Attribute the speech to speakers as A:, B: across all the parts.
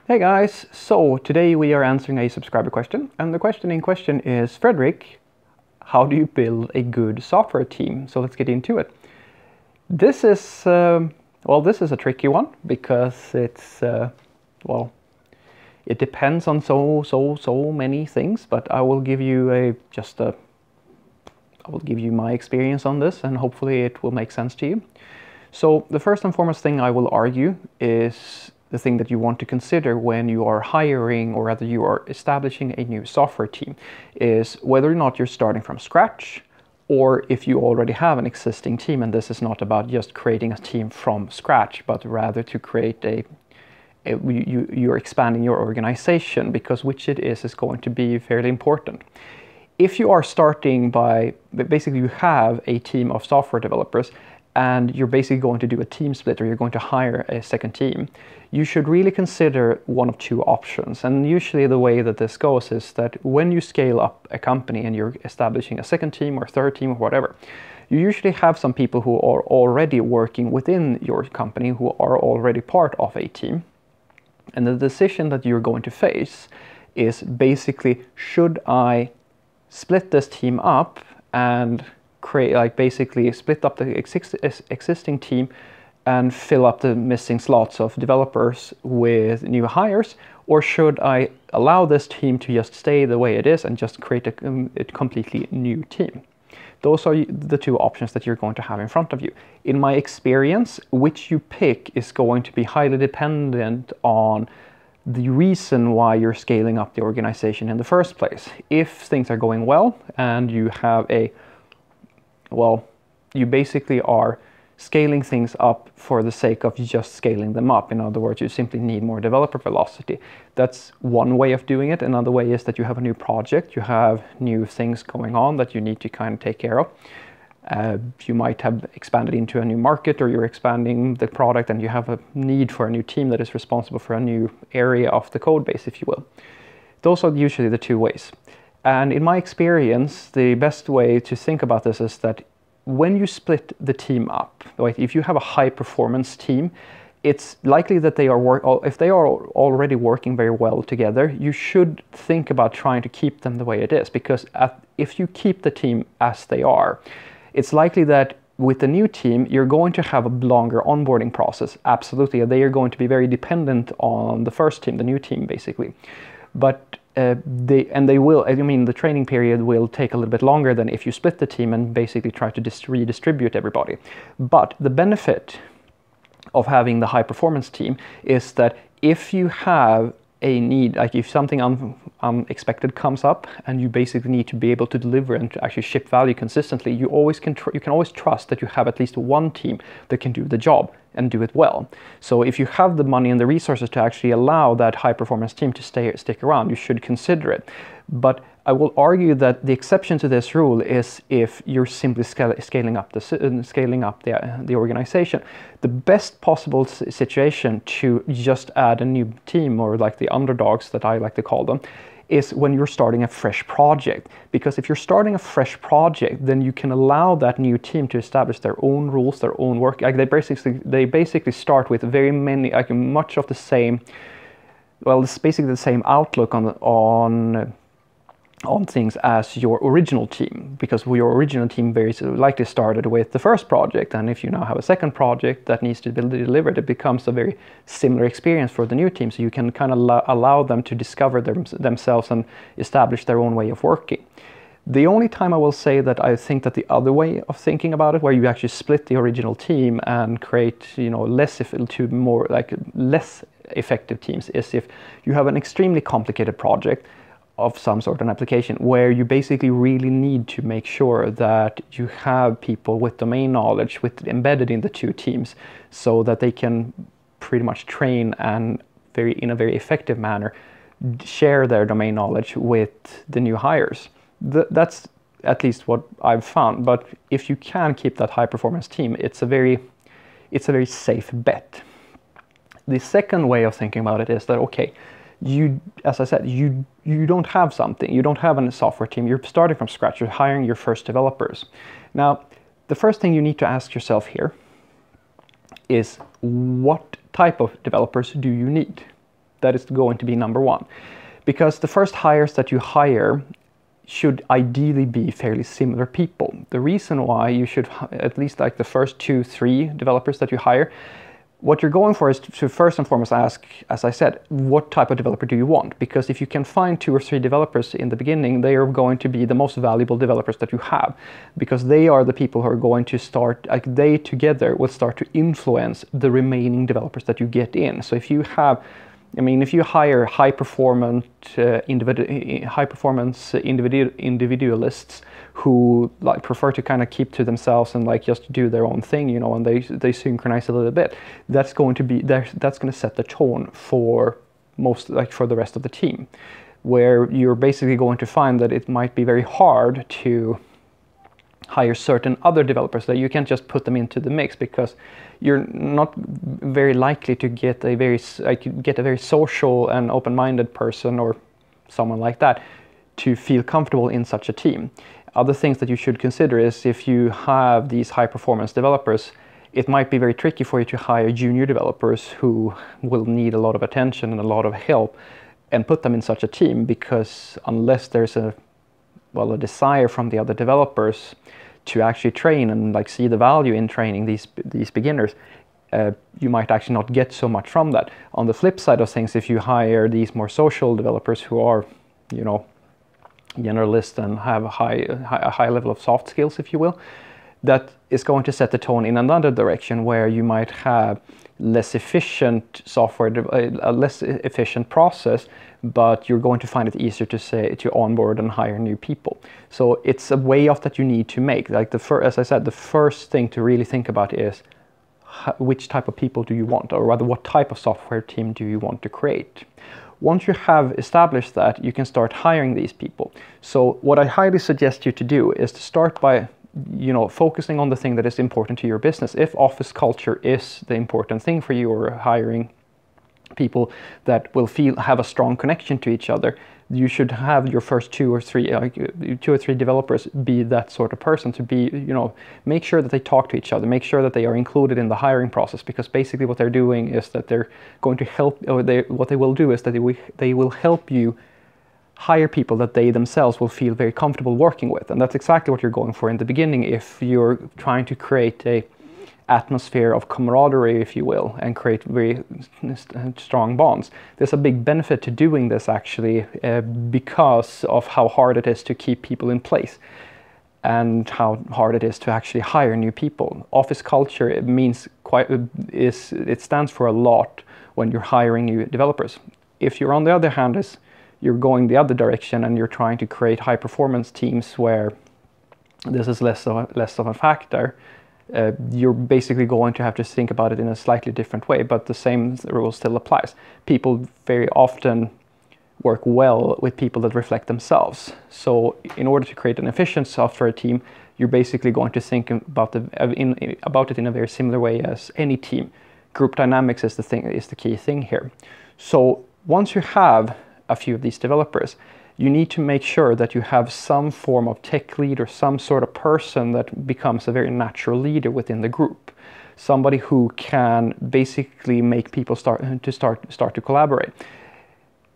A: Hey guys, so today we are answering a subscriber question, and the question in question is, Fredrik, how do you build a good software team? So let's get into it. This is, this is a tricky one because it's, it depends on so many things, but I will give you I will give you my experience on this, and hopefully it will make sense to you. So the first and foremost thing I will argue is the thing that you want to consider when you are hiring, or rather you are establishing a new software team, is whether or not you're starting from scratch, or if you already have an existing team. And this is not about just creating a team from scratch, but rather to create you're expanding your organization, because which it is going to be fairly important. If you are starting by, basically you have a team of software developers, and you're basically going to do a team split, or you're going to hire a second team, you should really consider one of two options. And usually the way that this goes is that when you scale up a company and you're establishing a second team or third team or whatever, you usually have some people who are already working within your company, who are already part of a team. And the decision that you're going to face is basically, should I split this team up and basically split up the existing team and fill up the missing slots of developers with new hires, or should I allow this team to just stay the way it is and just create a completely new team? Those are the two options that you're going to have in front of you. In my experience, which you pick is going to be highly dependent on the reason why you're scaling up the organization in the first place. If things are going well and you have you basically are scaling things up for the sake of just scaling them up. In other words, you simply need more developer velocity. That's one way of doing it. Another way is that you have a new project, you have new things going on that you need to kind of take care of. You might have expanded into a new market, or you're expanding the product and you have a need for a new team that is responsible for a new area of the code base, if you will. Those are usually the two ways. And in my experience, the best way to think about this is that when you split the team up, like if you have a high performance team, it's likely that if they are already working very well together, you should think about trying to keep them the way it is. Because if you keep the team as they are, it's likely that with the new team, you're going to have a longer onboarding process. Absolutely, they are going to be very dependent on the first team, the new team, basically. But the training period will take a little bit longer than if you split the team and basically try to redistribute everybody. But the benefit of having the high performance team is that if you have a need, like if something unexpected comes up and you basically need to be able to deliver and to actually ship value consistently, you can always trust that you have at least one team that can do the job and do it well. So if you have the money and the resources to actually allow that high performance team to stick around, you should consider it. But I will argue that the exception to this rule is if you're simply scaling up the organization. The best possible situation to just add a new team, or like the underdogs that I like to call them, is when you're starting a fresh project. Because if you're starting a fresh project, then you can allow that new team to establish their own rules, their own work. Like they basically start with much of the same. Well, it's basically the same outlook on things as your original team, because your original team very likely started with the first project, and if you now have a second project that needs to be delivered, it becomes a very similar experience for the new team. So you can kind of allow them to discover themselves and establish their own way of working. The only time I will say that I think that the other way of thinking about it, where you actually split the original team and create less effective teams, is if you have an extremely complicated project of some sort of application where you basically really need to make sure that you have people with domain knowledge embedded in the two teams, so that they can pretty much train and in a very effective manner share their domain knowledge with the new hires. That's at least what I've found. But if you can keep that high performance team, it's a very safe bet. The second way of thinking about it is that, okay, as I said, you don't have something, you don't have a software team, you're starting from scratch, you're hiring your first developers. Now, the first thing you need to ask yourself here is, what type of developers do you need? That is going to be number one. Because the first hires that you hire should ideally be fairly similar people. The reason why you should, at least like the first 2-3 developers that you hire, what you're going for is to first and foremost ask, as I said, what type of developer do you want? Because if you can find 2 or 3 developers in the beginning, they are going to be the most valuable developers that you have, because they are the people who are going to start, like they together will start to influence the remaining developers that you get in. So if you have, I mean, if you hire high performance individualists who like prefer to kind of keep to themselves and like just do their own thing, you know, and they synchronize a little bit, that's going to set the tone for for the rest of the team, where you're basically going to find that it might be very hard to hire certain other developers, that you can't just put them into the mix, because you're not very likely to get a very social and open-minded person or someone like that to feel comfortable in such a team. Other things that you should consider is, if you have these high-performance developers, it might be very tricky for you to hire junior developers who will need a lot of attention and a lot of help and put them in such a team, because unless there's a desire from the other developers to actually train and like see the value in training these beginners, you might actually not get so much from that. On the flip side of things, if you hire these more social developers who are, you know, generalists and have a high level of soft skills, if you will, that is going to set the tone in another direction, where you might have less efficient software, a less efficient process, but you're going to find it easier to onboard and hire new people. So it's a way-off that you need to make. Like as I said, the first thing to really think about is which type of people do you want, or rather what type of software team do you want to create. Once you have established that, you can start hiring these people. So what I highly suggest you to do is to start by, you know, focusing on the thing that is important to your business. If office culture is the important thing for you, or hiring people that will have a strong connection to each other, you should have your first 2 or 3 developers be that sort of person, to be, you know, make sure that they talk to each other, make sure that they are included in the hiring process, because basically what they're doing is that they're going to help, or what they will do is that they will help you hire people that they themselves will feel very comfortable working with. And that's exactly what you're going for in the beginning if you're trying to create a atmosphere of camaraderie, if you will, and create very strong bonds. There's a big benefit to doing this, actually, because of how hard it is to keep people in place and how hard it is to actually hire new people. Office culture, it stands for a lot when you're hiring new developers. If you're, on the other hand, you're going the other direction and you're trying to create high performance teams where this is less of a factor, you're basically going to have to think about it in a slightly different way, but the same rule still applies. People very often work well with people that reflect themselves. So in order to create an efficient software team, you're basically going to think about it in a very similar way as any team. Group dynamics is the key thing here. So once you have a few of these developers, you need to make sure that you have some form of tech lead or some sort of person that becomes a very natural leader within the group. Somebody who can basically make people start to collaborate.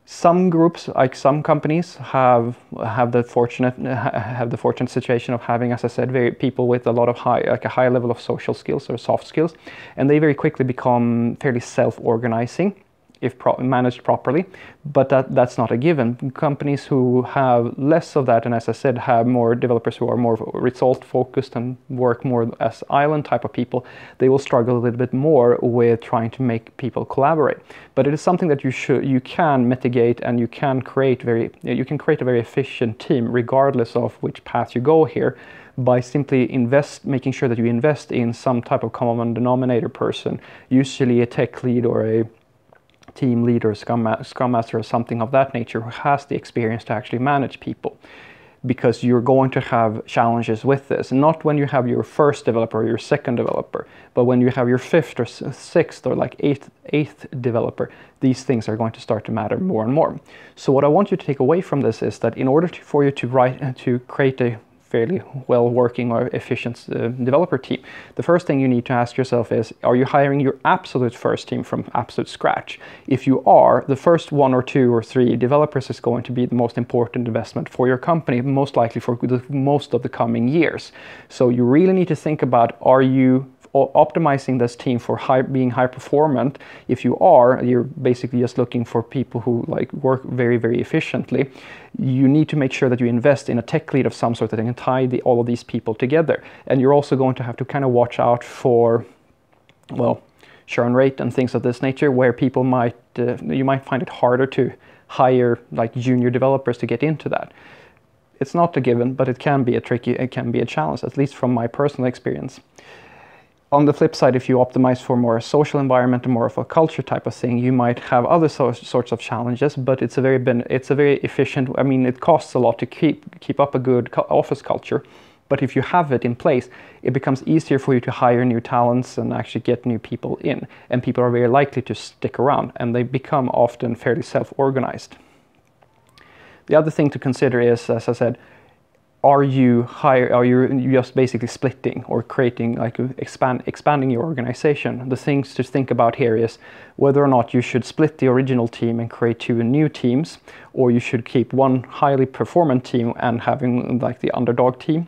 A: Some groups, like some companies, have the fortunate situation of having, as I said, people with a lot of a high level of social skills or soft skills, and they very quickly become fairly self-organizing if managed properly, but that's not a given. Companies who have less of that, and as I said, have more developers who are more result focused and work more as island type of people, they will struggle a little bit more with trying to make people collaborate. But it is something that you can mitigate, and you can create a very efficient team regardless of which path you go here, by simply making sure that you invest in some type of common denominator person, usually a tech lead or a team leader, scrum master, or something of that nature, who has the experience to actually manage people. Because you're going to have challenges with this, not when you have your first developer or your second developer, but when you have your 5th or 6th or like 8th developer, these things are going to start to matter more and more. So what I want you to take away from this is that in order for you to create a fairly well working or efficient developer team. The first thing you need to ask yourself is, are you hiring your absolute first team from absolute scratch? If you are, the first 1 or 2 or 3 developers is going to be the most important investment for your company, most likely for most of the coming years. So you really need to think about, are you optimizing this team for being high performant? If you are, you're basically just looking for people who like work very, very efficiently. You need to make sure that you invest in a tech lead of some sort that can tie all of these people together. And you're also going to have to kind of watch out for, well, churn rate and things of this nature, where people might, you might find it harder to hire like junior developers to get into that. It's not a given, but it can be a challenge, at least from my personal experience. On the flip side, if you optimize for more social environment and more of a culture type of thing, you might have other sorts of challenges, but it's a very efficient, I mean, it costs a lot to keep up a good office culture, but if you have it in place, it becomes easier for you to hire new talents and actually get new people in, and people are very likely to stick around, and they become often fairly self-organized. The other thing to consider is, as I said, are you just basically splitting or creating, like expanding your organization? The things to think about here is whether or not you should split the original team and create 2 new teams, or you should keep one highly performant team and having like the underdog team.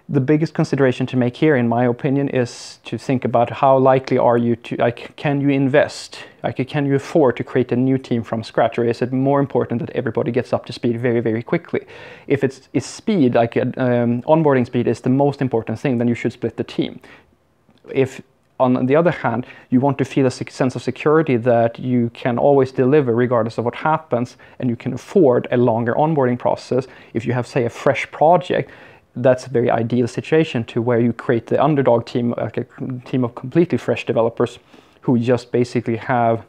A: The biggest consideration to make here, in my opinion, is to think about how likely are you to, like, can you invest? Like, can you afford to create a new team from scratch, or is it more important that everybody gets up to speed very, very quickly? If it's speed, like onboarding speed is the most important thing, then you should split the team. If, on the other hand, you want to feel a sense of security that you can always deliver regardless of what happens, and you can afford a longer onboarding process, if you have, say, a fresh project, that's a very ideal situation to where you create the underdog team, like a team of completely fresh developers who just basically have,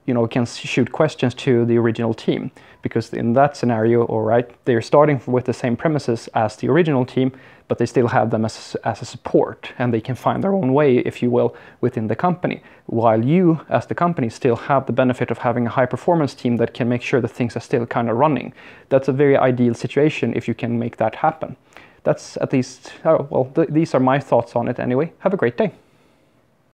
A: you know, can shoot questions to the original team. Because in that scenario, all right, they're starting with the same premises as the original team, but they still have them as a support, and they can find their own way, if you will, within the company. While you, as the company, still have the benefit of having a high-performance team that can make sure that things are still kind of running. That's a very ideal situation if you can make that happen. That's at least, oh, well, these are my thoughts on it anyway. Have a great day.